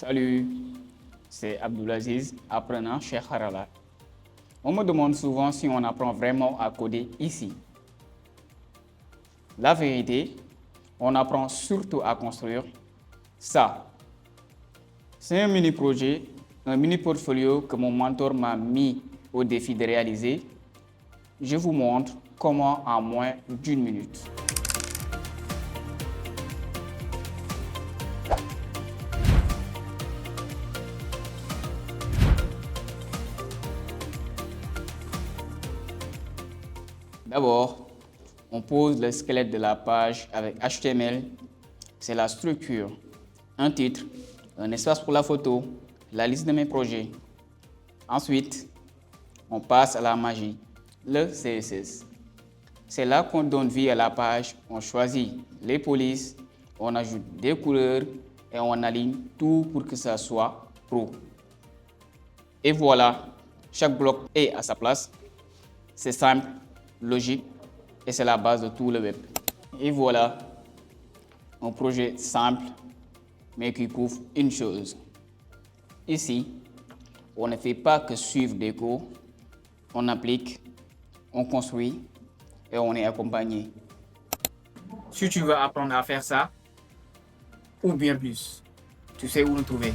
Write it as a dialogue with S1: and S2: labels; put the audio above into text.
S1: Salut, c'est Abdulaziz, apprenant chez Harala. On me demande souvent si on apprend vraiment à coder ici. La vérité, on apprend surtout à construire ça. C'est un mini-projet, un mini-portfolio que mon mentor m'a mis au défi de réaliser. Je vous montre comment en moins d'une minute. D'abord, on pose le squelette de la page avec HTML. C'est la structure, un titre, un espace pour la photo, la liste de mes projets. Ensuite, on passe à la magie, le CSS. C'est là qu'on donne vie à la page, on choisit les polices, on ajoute des couleurs et on aligne tout pour que ça soit pro. Et voilà, chaque bloc est à sa place. C'est simple, logique et c'est la base de tout le web. Et voilà, un projet simple mais qui couvre une chose. Ici, on ne fait pas que suivre des cours, on applique, on construit et on est accompagné. Si tu veux apprendre à faire ça, ou bien plus, tu sais où nous trouver.